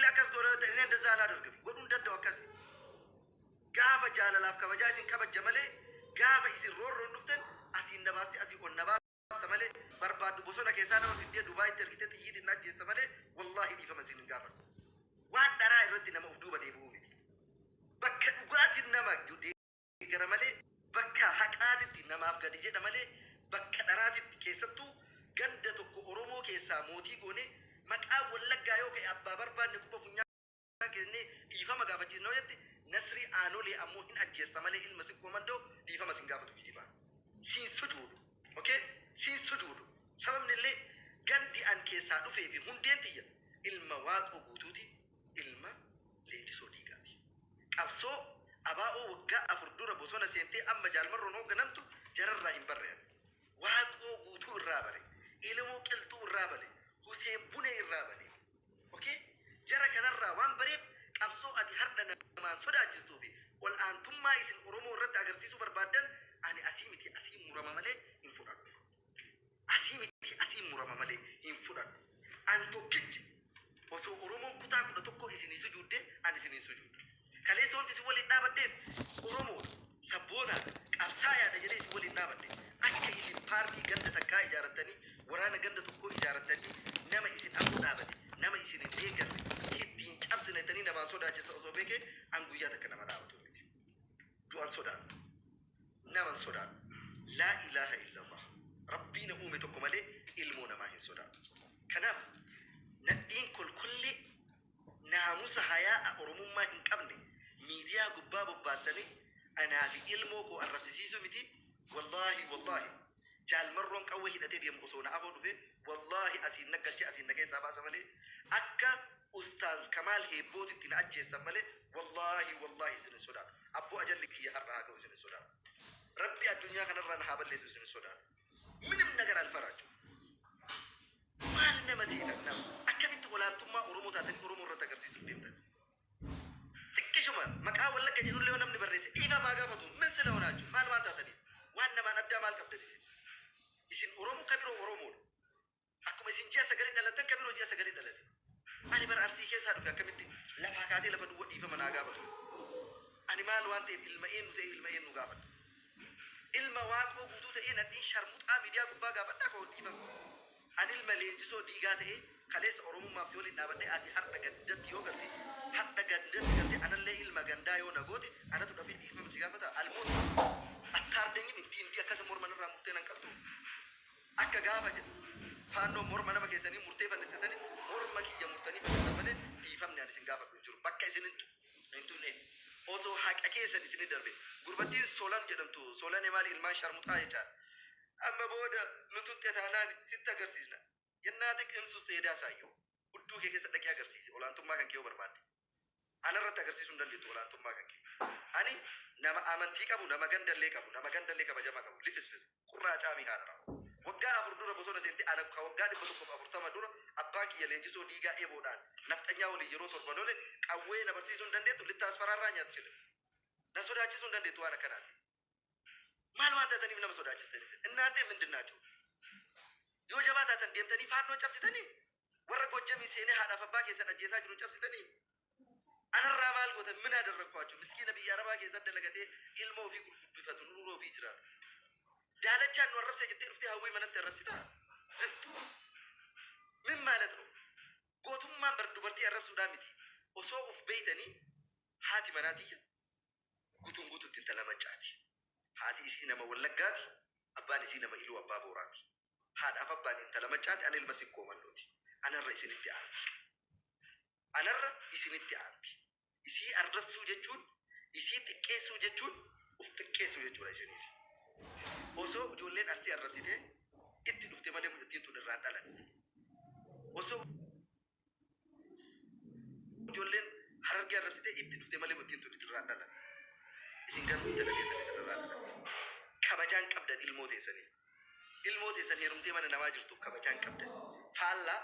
إلا كاس قرأت إن هذا زال أرجع قولون ده وكاس قاف جال لاف كبجاي سين كبج جمله قاف يصير رور نفتن أسين نباستي أسين on نباست استمله برباد بوسنا كيسانا في الدنيا دبي تركته تيجي الناس استمله والله دي فمسين قاف وان ترى يرد نما أفدوبا دي بومي بك وقعت نما جودي كرمله بك حكات نما أفقد جد مله بك درات كيستو ganda tokko oromoo keessaa mootii goone maqaa wallaggaa yoo ka'e abbaa barbaanne kufa funyaa kenne dhiifama gaafachiisnoo jetti nasri aanolee ammoo hin ajjeesta malee ilma si komando dhiifama sin gaafatu kijiba sin sujuudu okay sin sujuudu sababni illee gandi an keessaa dhufee fi hundeen tiyya ilma waaqoo guutuuti ilma leenjisoo dhiigaati qabsoo abaa'oo waggaa afur dura bosona seentee amma jaalmarroon hoogganamtu jararraa hin barrean waaqoo guutuu irraa bare ilmu qilxuu irraa bale Hussein Bunee irraa bale okay jara kanarraa waan bareef qabsoo ati harda namaan sodaachistuu fi ol aantummaa isin oromoo irratti agarsiisuu barbaadan ani asii miti asii murama malee hin fudhadhu asii miti asii murama malee hin fudhadhu an tokkichi osoo oromoon kutaa kudha tokko isinii sujuudde ani isinii sujuudde kaleessoonti isin waliin dhaabaddeef oromoo sabboona qabsaayaadha jedhee isin waliin dhaabadde akka isin paartii ganda takkaa ijaarrattanii waraana ganda tokko ijaarrattanii nama isin ammoo dhaabate nama isin hin deeggarre ittiin cabsinatanii namaan sodaachista osoo beekee an guyyaa takka nama dhaabatu miti du'an sodaadhu naman sodaadhu laa ilaaha illallah rabbiina uume tokko malee ilmoo namaa hin sodaadhu kanaaf nadhiin kolkollee naamusa hayaa oromummaa hin qabne miidiyaa gubbaa bobbaasanii anaa fi ilmoo koo arrabsisiisu miti wallahi jaalmarroon qawwee hidhatee deemu osoo na afoo dhufe wallahi asiin naggalchee asiin nageessaa baasa malee akka ustaaz Kamaal Heebbootitti na ajjeessan malee wallahi isin sodaadhu abboo ajalli kiyya har'a haa ga'u isin sodaadhu rabbi addunyaa kanarraa na haa balleessu isin sodaadhu minim nagar alfaraaju maal nama siidan nama akkamitti olaantummaa oromoo taatanii oromoo irratti agarsiisuuf deemtan xiqqishuma maqaa wallagga jedhullee yoo namni barreesse dhiigaa maa gaafatu min sila honaachuu maal waan taatanii waan namaan addaa maal qabdan isin oromoo kabiroo oromoodha akkuma isin ji'a sagalee dhalatan kabiroo ji'a sagalee dhalate ani bara arsii keessaa dhufe akkamitti lafaa kaatee lafa duwwa dhiifama naa gaafatu ani maal waan ta'eef ilma eenyu ta'e ilma eenyu gaafadha ilma waaqoo guutuu ta'ee nadhiin sharmuxaa miidiyaa gubbaa gaafadhaa koo dhiifama ani ilma leenjisoo dhiigaa ta'ee kaleessa oromummaaf si waliin dhaabadhee ati har'a gaddatti yoo galte har'a gaddatti galte anallee ilma gandaa yoo nagoote anatu dhafee dhiifama si gaafata almoota attaardeenyi inti akkasa morma irraa murtee nan qaltu akka gaafa jedhu faannoo morma nama keessanii murtee fannistesanii morma kiyya murtanii fannisa malee dhiifamni ani isin gaafadhu hin jiru bakka isin hin tunne osoo haqa keessan isin darbe gurbattiin Solan jedhamtu Solan maal ilmaan sharmuxaa jechaadha amma booda nututti taanaan sitti agarsiisna yennaati qinsus seedaa saayyoo hudduu kee keessa dhaqee agarsiise olaantummaa kan kee barbaadde anarratti agarsiisuu hin dandeettu olaantummaa kan kee ani nama amantii qabu nama gandallee kabajamaa qabu lifisfis qurraa caamii haadha waggaa afur dura bosona seente ana waggaa 140 dura abbaan kiyya leenjisoo dhiigaa eeboodhaan nafxanyaa waliin yeroo torba lole qawwee na barsiisuu hin dandeettu littaas faraarraa nyaatu jedhe na sodaachisuu hin dandeettu waan akkanaati maal waan taataniif nama sodaachistanii እናንተ ምንድን ናችሁ yoo jabaa taatan deemtanii faannoo cabsitanii warra gojjamii seenee haadhaaf abbaa keessan ajjeesaa jiru cabsitanii anarraa maal gootan min adarrakwaችሁ miskiina biyya arabaa keessatti dalagatee ilmoo ofii gurgubbifatu nuuroo ofii jiraatu daalachaan nu arrabsee jettee dhuftee hawwii manatti arrabsitaa ziftu min ማለት ነው gootummaan bar dubartii arrabsuudhaa miti osoo uf beeytanii haati manaatiyya gutuun guututti intala maccaati haati isii nama wallaggaati abbaan isii nama iluu abbaa booraati haadhaaf abbaan intala maccaati an ilma sikkoo mandooti anarra isinitti aanti isii arrabsuu jechuun isii xiqqeessuu jechuun uf xiqqeessuu jechuudha isiniif osoo ijoolleen arsii arrabsitee itti dhuftee malee mucattiin tun irraan dhalan osoo ijoolleen harargee arrabsitee itti dhuftee malee mucattiin tun irraan dhalan isin garuu intala keessanii irraan dhalan kabajaan qabdan ilmoo teessanii heerumtee mana namaa jirtuuf kabajaan qabdan faallaa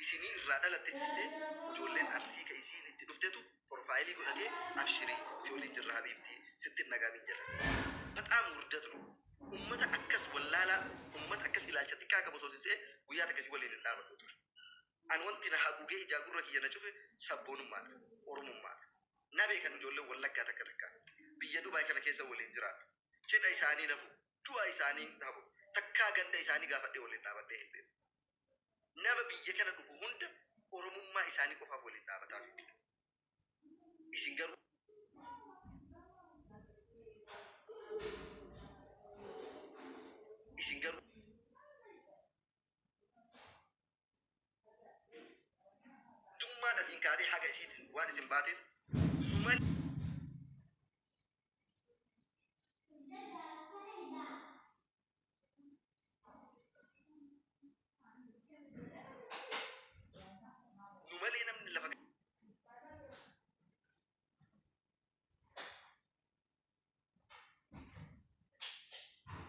isinii irraa dhalatte dhistee ijoolleen arsii ka isiin itti dhuftetu profaayilii godhatee abshirii si waliin jirra habiibtii sitti nagaamin jedhan በጣም ውርደት ነው ummata akkas wallaalaa ummata akkas ilaalcha xiqqaa qabu soosisee guyyaa takka si waliin hin dhaabadhu an wanti na haguugee ijaa gurra kiyya na cufe sabboonummaadha, oromummaadha. Na beekan ijoollee wallaggaa takka takka biyya Dubaay kana keessa waliin jiraadha. Cidha isaanii nafu, du'a isaanii nafu, takkaa ganda isaanii gaafadhee waliin dhaabadhee hin beeku. Nama biyya kana dhufu hunda oromummaa isaanii qofaaf waliin dhaabataa jechuudha. Isin garuu tummaan asiin kaatee haga isiitiin waan isin baateef nu malee namni lafa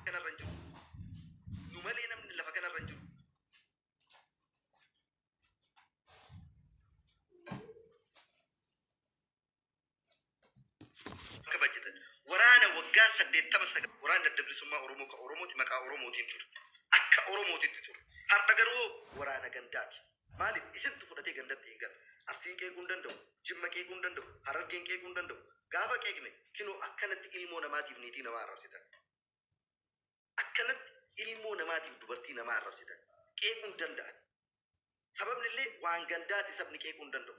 kanarra hin jiru. Nu malee namni lafa kanarra hin jiru. Kabajitan waraana waggaa 89 waraana adda bilisummaa Oromoo ka Oromooti maqaa Oromootiin ture. Akka Oromootitti ture. Har'a garuu waraana gandaati. Maaliif isintu fudhatee gandatti hin galu. Arsiin qeequu hin danda'u, Jimma qeequu hin danda'u, Harargeen qeequu hin danda'u. Gaafa qeeqne kinoo akkanatti ilmoo namaatiif niitii namaa arrabsitan. Akkanatti ilmoo namaatiif dubartii namaa arrabsitan. Qeequu hin danda'an. Sababni illee waan gandaati sabni qeequu hin danda'u.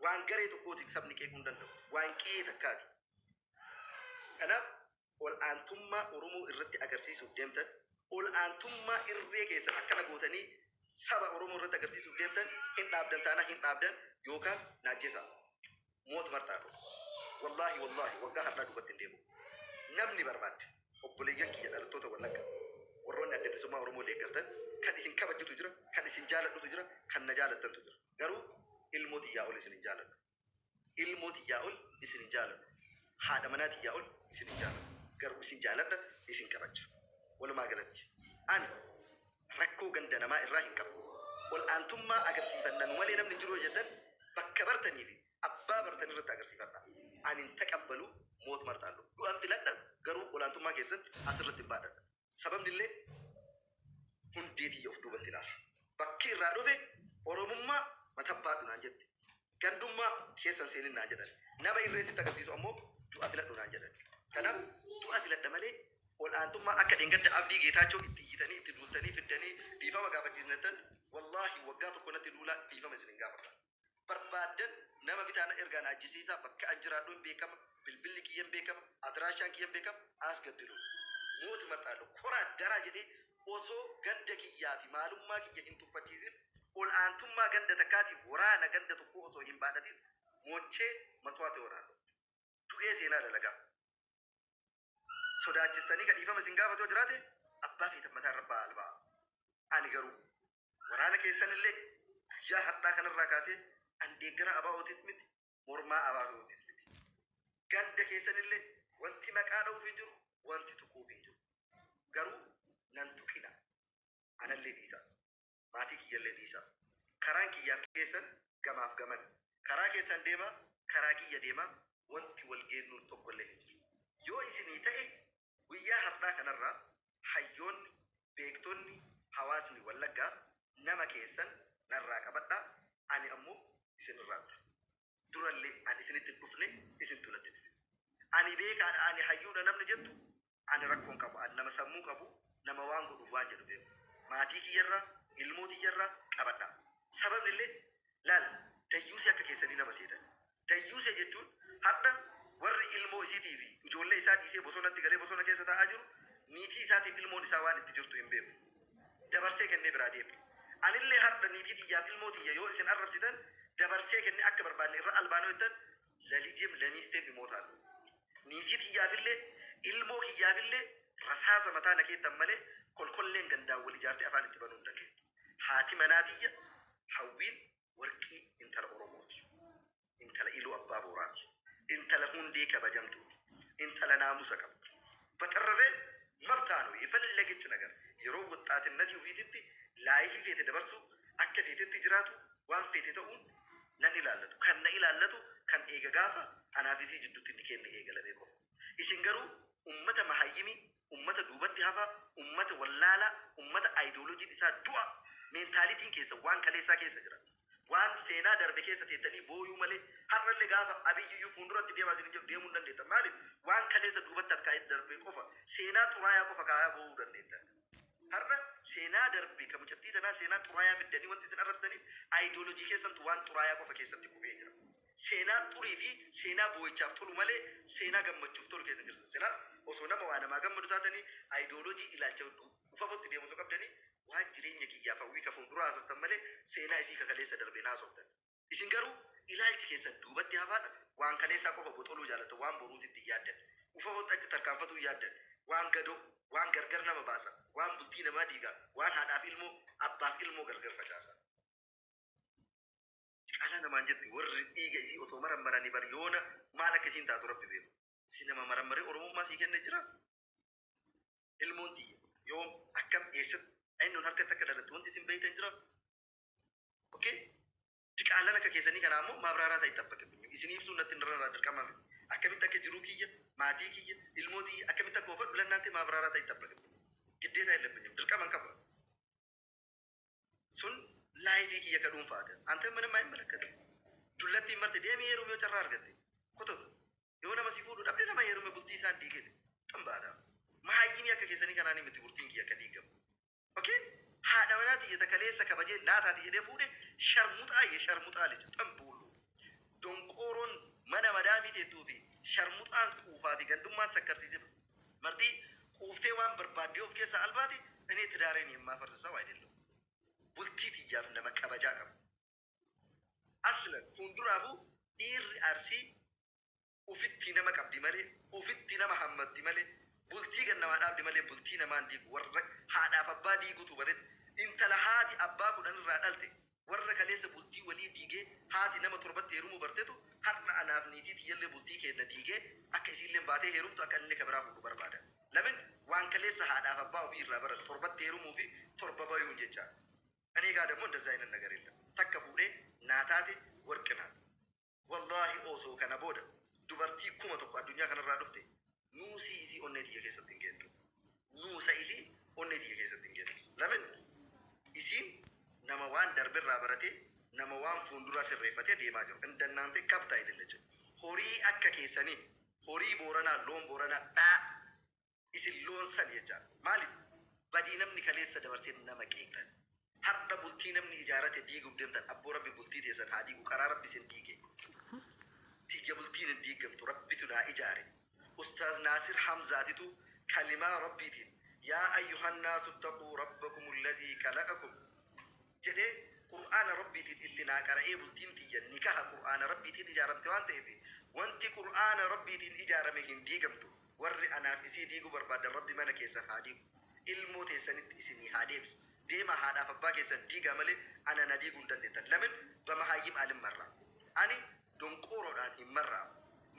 Waan garee tokkooti sabni qeequu hin danda'u. Waan qe'ee takkaati. Kanaaf ol aantummaa Oromoo irratti agarsiisuuf deemtan, ol aantummaa irree keessan akkana gootanii saba Oromoo irratti agarsiisuuf deemtan hin dhaabdan taana hin dhaabdan yookaan naajjeesa. Moota martaadhu. Wallaahi waggaa har'aa dubbatti hin deemu. Namni barbaadde obboleeyyan kiyya dhalattoota wallagga warroonni adda bilisummaa Oromoo deeggartan kan isin kabajutu jira, kan isin jaaladhutu jira, kan na jaalattantu jira. Garuu ilmoo tiyyaa ol isin hin jaaladhu. Ilmoo tiyyaa ol isin hin jaaladhu. Haadha manaa tiyyaa ol isin hin jaaladhu. Garuu isin jaaladha, isin kabaja. Walumaa galatti ani rakkoo ganda namaa irraa hin qabu. Ol aantummaa agarsiifannan malee namni hin jiru jettan bakka bartanii fi abbaa bartan irratti agarsiifadha. Ani hin taqabbalu moot marxaallu. Du'aan filadha garuu ol aantummaa keessatti asirratti hin baadhadha. Sababni illee hundee tiyya of duubatti ilaala. Bakki irraa dhufe Oromummaa matabbaadhu naan jette. Gandummaa keessan seenin naan jedhan. Nama irreessitti agarsiisu ammoo du'a filadhu naan jedhan. Kanaaf du'a filadha malee ol aantummaa akka dheengadda abdii Geetaachoo itti iyyitanii itti duultanii fiddanii dhiifama gaafachiisnettan wallaahi waggaa tokko natti duulaa dhiifama isin hin gaafatan. Barbaadan nama bitaana ergaan ajjisiisaa bakka an jiraadhu hin beekama, bilbilli kiyya hin beekama, adiraashaan kiyya hin beekama, as gaddilu. Mooti marxaallu koraa daraa jedhee osoo ganda kiyyaa fi maalummaa kiyya hin tuffachiisin ol aantummaa ganda takkaatiif waraana ganda tokko osoo hin baadhatin moochee maswaate waraanu. Du'ee seenaa dalagaa. Sodaachistanii ka dhiifama isin gaafatoo jiraate abbaa fi mataa irra ba'aa albaa. Ani garuu waraana keessan illee guyyaa har'aa kanarraa kaasee an deeggara abaa'ootis miti mormaa abaa'ootis miti. Ganda keessan illee wanti maqaa dha'uuf hin jiru wanti tuquuf hin jiru. Garuu nan tuqina. Anallee dhiisa. Maatii kiyyallee dhiisa. Karaan kiyyaaf keessan gamaaf gaman. Karaa keessan deema, karaa kiyya deema wanti wal geennuun tokkollee hin jiru. Yoo isinii ta'e guyyaa har'aa kanarraa hayyoonni, beektonni, hawaasni wallaggaa nama keessan narraa qabadhaa. Ani ammoo isinirraa qaba. Durallee ani isinitti dhufne isintu natti dhufe. Ani beekaadha, ani hayyuudha namni jettu ani rakkoon qabu, ani nama sammuu qabu, nama waan godhuuf waan jedhu beeku. Maatii kiyyarraa, ilmoo kiyyarraa qabadhaa. Sababni illee laal dayyuusee akka keessanii nama seetan. Dayyuusee jechuun har'a warri ilmoo isiitii fi ijoollee isaa dhiisee bosonatti galee bosona keessa taa'aa jiru niitii isaatiif ilmoon isaa waan itti jirtu hin beeku. Dabarsee kennee biraa deema. Anillee har'a niitii tiyyaaf ilmoo tiyya yoo isin arrabsitan dabarsee kennee akka barbaanne irra albaanoo jettan lalijeem laniisteem himootaan. Niitii tiyyaafillee ilmoo kiyyaafillee rasaasa mataa nakeettan malee kolkolleen gandaan wal ijaartee afaan itti banuu hin dandeettu. Haati manaa tiyya hawwiin warqii intala Oromooti. Intala iluu abbaa booraati. Intala hundee kabajamtuuti. Intala naamusa qabdu. Baxarrafee maftaanoo የፈለገች ነገር yeroo ወጣትነት yuufiititti laayifii feete dabarsu akka feetetti jiraatu waan feete ta'uun nan ilaallatu. Kan na ilaallatu kan eega gaafa anaafisii jidduutti inni kenne eegalamee qofa. Isin garuu ummata mahayyimii, ummata duubatti hafa, ummata wallaalaa, ummata aayidooloojiin isaa du'a meentaalitiin keessa waan kaleessaa keessa jira. waan seenaa darbe keessa teettanii booyuu malee har'allee gaafa abiyyuu fuulduratti deemaa isin jiru deemuu hin dandeettan. Maaliif waan kaleessa duubatti akkaa'ee darbe qofa seenaa xuraayaa qofa kaayaa boo'uu dandeettan. Har'a seenaa darbe kan mucattii tanaa seenaa xuraayaa fiddanii wanti isin arrabsaniif aayidooloojii keessattuu waan xuraayaa qofa keessatti kufee jira. Seenaa xurii fi seenaa boo'ichaaf tolu malee seenaa gammachuuf tolu keessa jirtu. Silaa osoo nama waa namaa gammadu taatanii aayidooloojii ilaalcha ufafotti deemu osoo qabdanii waan jireenya kiyyaaf hawwii ka fuuldura haasoftan malee seenaa isii kakaleessa darbeen haasoftan. Isin garuu ilaalchi keessan duubatti hafaadha. Waan kaleessaa qofa boxoluu jaalatan waan boruutitti yaaddan. Ufafotti achi tarkaanfatuu yaaddan. Waan gadoo, waan gargar nama baasa, waan bultii namaa diigaa, waan haadhaaf ilmoo, abbaaf ilmoo gargar facaasa. Qaala namaan jetti warri dhiiga isii osoo marammaranii bar yoona maal akkasiin taatu rabbi beeku. Si nama marammaree oromummaa sii kenne jira. Ilmoon tiyya yoom akkam eessatti eenyuun harkatti akka dhalatti wanti isin beeytan jira. Okay? Diqaalaan akka keessanii kanaa immoo maabraaraa ta'e taphaqe. Isin ibsuun natti hin irraa dirqamame. Akkamitti akka jiruu kiyya, maatii kiyya, ilmoo tiyya akkamitti akka ofadhu lannaatti maabraaraa ta'e taphaqe. Giddeetaa hin labbanyam dirqaman qaba. Sun laayifii kiyya ka dhuunfaate. Anta mana maa hin malakkate. Dullatti hin marte deemee heerume yoo carraa argatte. Kotatu. Yoo nama si fuudhu dhabde nama heerume bultii isaan diigene. Xambaadha. Maayyini akka keessanii kanaan miti bultiin kiyya akka diigamu. Okay? Haadha manaa tiyya kaleessa kabajee laataati jedhee fuudhe sharmuxaa jechuudha. Xambuullu. Donqooroon mana madaafii teettuu fi sharmuxaan quufaa fi gandummaan sakkarsiise. Martii quuftee waan barbaaddee of keessaa albaate inni tidaareen yemmaa farsisaa waa jedhu. Bultii tiyyaaf nama kabajaa qabu. Aslan fuulduraafuu dhiirri arsii ufitti nama qabdi malee, ufitti nama hammatti malee, bultii gannamaa dhaabdi malee bultii namaan diigu warra haadhaaf abbaa diigutu bareedu intala haati abbaa kudhan irraa dhalte warra kaleessa bultii walii diigee haati nama torbatti heerumuu barteetu har'a anaaf niitii tiyyallee bultii kenna diigee akka isiillee baatee heerumtu akka inni kabiraa fuudhu barbaada. Lamin waan kaleessa haadhaaf abbaa ofii irraa barate torbatti heerumuu fi torba bayuun jecha. Ani egaa ደግሞ እንደዛ አይነት ነገር የለም. Takka fuudhee naataati warqinaati. Wallaahi osoo kana booda dubartii kuma tokko addunyaa kanarraa dhufte nuusii isii onnee tiyya keessatti hin geettu. Nuusa isii onnee tiyya keessatti hin geettu. Lamin isiin nama waan darbirraa barate nama waan fuulduraa sirreeffatee deemaa jiru. Indannaante kabtaa idillecha. Horii akka keessanii horii booranaa loon booranaa dhaa isin loon san jecha. Maaliif badii namni kaleessa dabarsee nama qeeqtan. Har'a bultii namni ijaarate diiguuf deemtan abboo rabbi bultii teessan haa diigu karaa rabbi sin diige. Tiyya bultiin hin diigamtu rabbitu naa ijaare. Ustaaz Naasir Hamzaatitu kalimaa rabbiitiin yaa ayyuhan naasu taquu rabbakum allazii kalaqakum jedhee qur'aana rabbiitiin itti naa qara'ee bultiin tiyya nikaha qur'aana rabbiitiin ijaaramte waan ta'eef wanti qur'aana rabbiitiin ijaarame hin diigamtu. Warri anaaf isii diiguu barbaadan rabbi mana keessan haa diigu. Ilmoo teessanitti isinii haa deebisu. Deema haadhaaf abbaa keessan diigaa malee ana na diiguu hin dandeettan. Lamin bamahayyim alin marraa. Ani donqooroodhaan hin marraa.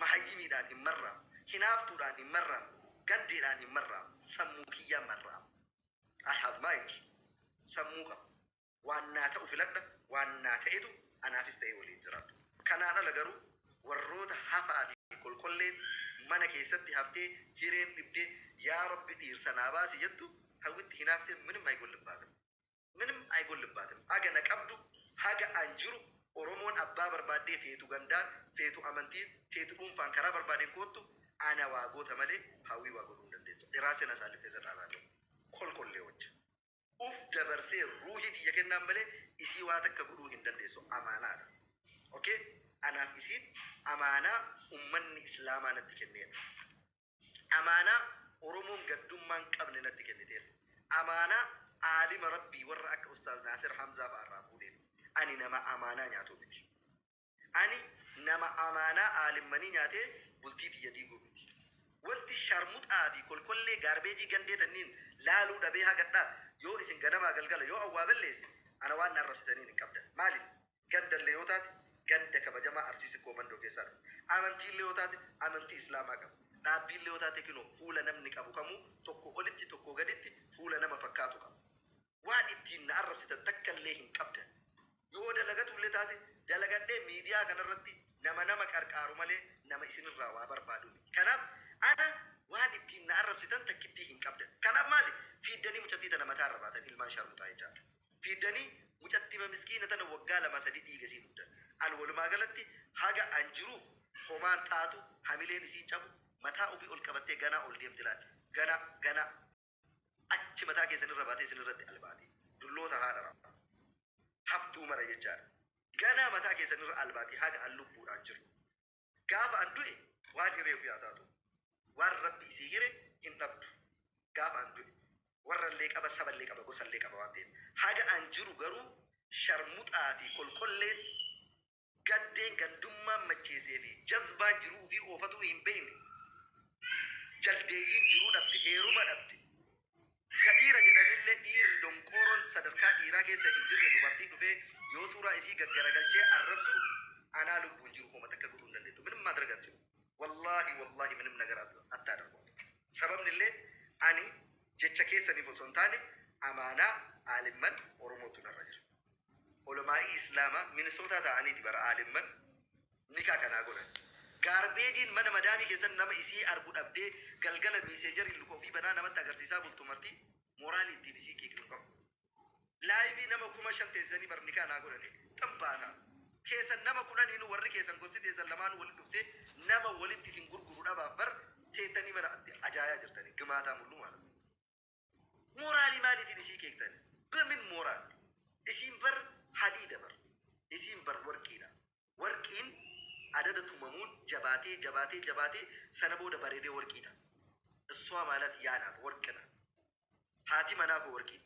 Mahayyimiidhaan hin marraa. Hinaaftuudhaan hin marraa. Gandeedhaan hin marraa. Sammuu kiyyaan marraa. I have mind. Sammuu qaba. Waan naa ta'u filadha. Waan naa ta'etu anaafis ta'e waliin jiraadha. Kanaan ala garuu warroota hafaa fi kolkolleen mana keessatti haftee hireen dhibdee yaa rabbi dhiirsa naa baasi jettu hawwitti hinaaftee ምንም አይጎልባትም. ምንም አይጎልባትም. Haga na qabdu haga an jiru Oromoon abbaa barbaadee feetu gandaan feetu amantiin feetu dhuunfaan karaa barbaadeen kootu ana waa goota malee hawwii waa godhuu hin dandeessu. Iraaseen asaalliftee sataataadha. Kolkollee wajja. Uf dabarsee ruuhii tiyya kennaan malee isii waa takka godhuu hin dandeessu. Amaanaadha. Okay? Anaaf isiin amaanaa ummanni islaamaa natti kenneedha. Amaanaa Oromoon gaddummaan qabne natti kenniteedha. Amaanaa aalima rabbii warra akka Ustaaz Naasir Hamzaa fa'arraa fuudheen. Ani nama amaanaa nyaatu miti. Ani nama amaanaa aalimmanii nyaatee bultii tiyya diiguu miti. Wanti sharmuxaa fi kolkollee gaarbeejii gandeetaniin laaluu dhabee hagadhaa yoo isin ganamaa galgala yoo awwaa balleesse ana waan arrabsitaniin hin qabdan. Maaliif? Gandallee yoo taate ganda kabajamaa arsiisi koomandoo keessaa dhufu. Amantiillee yoo taate amantii islaamaa qabu. Dhaabbiillee yoo taate kinoo fuula namni qabu kamuu tokko olitti tokko gaditti fuula nama fakkaatu qabu. Waan ittiin na arrabsitan takkallee hin qabdan. Yoo dalagatullee taate dalagadhee miidiyaa kanarratti nama qarqaaru malee nama isinirraa waa barbaadu miti. Kanaaf ana waan ittiin na arrabsitan takkittii hin qabdan. Kanaaf maali? Fiiddanii mucattii tana mataa irra baatan ilmaan sharmuxaa jechaadha. Fiiddanii mucattima miskiina tana waggaa lama sadi dhiigasii dugdan an walumaa galatti haga an jiruuf homaan taatu hamileen isii cabu mataa ofii ol qabattee ganaa ol deemti laal gana achi mataa keessan irra baatee isin irratti albaate dulloota haadha haftuu mara jechaadha ganaa mataa keessan irra albaate haga an lubbuudhaan jiru gaafa an du'e waan hireef yaa taatu waan rabbi isii hire hin dhabdu gaafa an du'e warrallee qaba saballee qaba gosallee qaba waan ta'eef haga an jiru garuu sharmuxaa fi kolkolleen gandeen gandummaan macheesee fi jazbaan jiruu fi oofatu hin beekne jaldeeyyiin jiruu dhabde heeruma dhabde ka dhiira jedhanillee dhiirri donqooroon sadarkaa dhiiraa keessa hin jirre dubartii dhufee yoo suuraa isii gaggaragalchee arrabsu anaa lubbuun jiru homa takka godhuu hin dandeettu minim madragatsu wallahi minim nagara attaa darbu sababnillee ani jecha keessaniif osoo hin taane amaanaa aalimman oromootu narra jira olamaa'ii islaamaa minisootaa ta'aniiti bara aalimman nikaa kanaa godhan gaarbeejiin mana madaamii keessan nama isii argu dhabdee galgala miiseejarii luka ofii banaa namatti agarsiisaa bultu marti mooraalii ittiin isii keeknu qabu laayivii nama 5,000 teessanii bar nikaa naa godhani xambaata keessan nama 10 warri keessan gosti teessan lamaan walitti dhuftee nama walitti isin gurguru dhabaaf bar teettanii mana ajaayaa jirtanii gimaataa mul'uu maala mooraalii maaliitiin isii keektan bemin mooraal isiin bar hadiida bar isiin bar warqiidha warqiin adada tumamuun jabaatee sana booda bareedee warqii taata እሷ ማለት ያ ናት ወርቅ ናት haati manaa koo warqii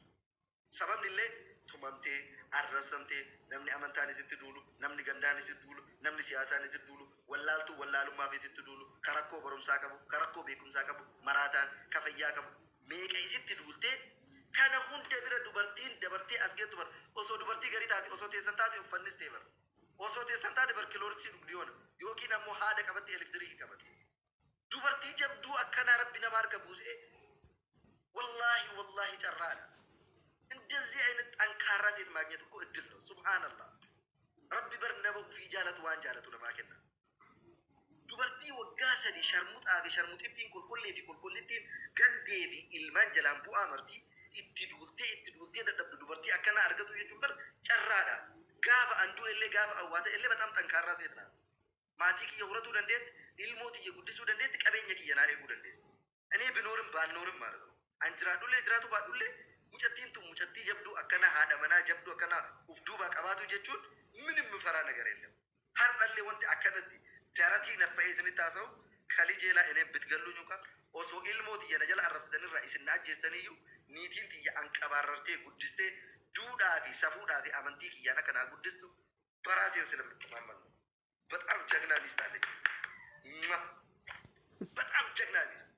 sababni illee tumamtee arrabsamtee namni amantaan isitti duulu namni gandaan isitti duulu namni siyaasaan isitti duulu wallaalummaaf isitti duulu karakkoo barumsaa qabu karakkoo beekumsaa qabu maraataan kafayyaa qabu meeqa isitti duultee kana hunda bira dubartiin dabartee as geettu bar osoo dubartii garii taate osoo teessan taate uffannis ta'e bar osoo teessan taate bar kilooriksii dhugdiyoona yookiin ammoo haada qabatte elektiriikii qabatte dubartii jabduu akkanaa rabbi nama harka buusee wallahi ጨራዳ እንደዚህ አይነት ጠንካራ ሴት ማግኘት እኮ እድል ነው ሱብሃንአላህ ረቢ በርነበው ፊ ጃለቱ ዋን ጃለቱ ለማከና ዱበርቲ ወጋሰዲ ሸርሙጢቲን ኮልኮሌቲን ገንዴቢ ኢልማን ጀላን ቡአ መርቲ ኢትዱልቴ ደደብ ዱበርቲ አከና አርገቱ የጁንበር ጨራዳ ጋፋ አንዱ ኤሌ ጋፋ አዋተ ኤሌ በጣም ጠንካራ ሴት ናት ማቲክ የውረቱ ደንዴት ኢልሞት የጉድሱ ደንዴት ቀበኘክ የናሬ ጉደንዴስ እኔ ብኖርም ባልኖርም ማለት ነው አንጅራዱሌ ጅራቱ ባዱሌ ሙጨቲ ጀብዱ አከና ሃደመና ጀብዱ አከና ኡፍዱባ ቀባቱ ጀቹን ምንም ምፈራ ነገር የለም ሀርዳሌ ወንት አከነቲ ጃራቲ ነፈይዝን ታሰው ከሊጄላ እኔ ብትገሉኝ እንኳን ኦሶ ኢልሞት የነጀል አረፍተን ራይስና አጀስተንዩ ኒቲን ትያ አንቀባረርቴ ጉድስቴ ዱዳፊ ሰፉዳፊ አመንቲ kiyyana kana guddistu በራሴን ስለምትማመን ነው በጣም ጀግና ሚስት አለች በጣም ጀግና ሚስት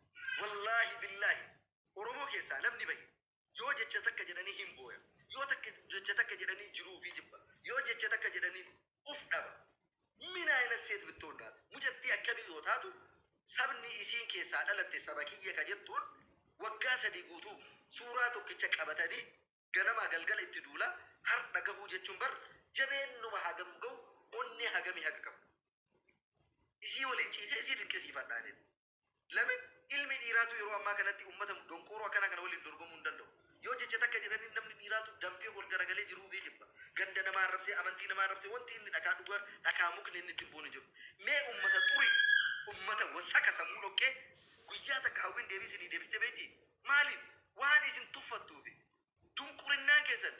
ወላሂ ቢላሂ ኦሮሞ ኬሳ ለምኒ በይ yoo jecha takka jedhanii hin booya yoo jecha takka jedhanii jiruu fi jibba yoo jecha takka jedhanii uf dhaba min ayna seet bittoonnaat mucattii akkamii yoo taatu sabni isiin keessaa dhalatte saba kiyya ka jettuun waggaa sadii guutuu suuraa tokkicha qabatanii ganamaa galgala itti duula har'a gahuu jechuun bar jabeennuma hagam gahu onnee hagamii haga qabu isii waliin ciisee isii dinqisiifadhaaniin lamin ilmi dhiiraatu yeroo ammaa kanatti ummata donqooroo akkana kana waliin dorgomuu hin danda'u yoo jecha takka jedhanii namni dhiiraatu danfee ol garagalee jiruu fi jibba ganda namaa arrabsee amantii namaa arrabsee wanti inni dhakaa dhuga dhakaa mukni inni ittiin boonu jiru mee ummata xuri ummata wasaka sammuu dhoqqee guyyaa takka hawwiin deebisanii deebistee beekti maaliif waan isin tuffattuufi dunqurinnaan keessan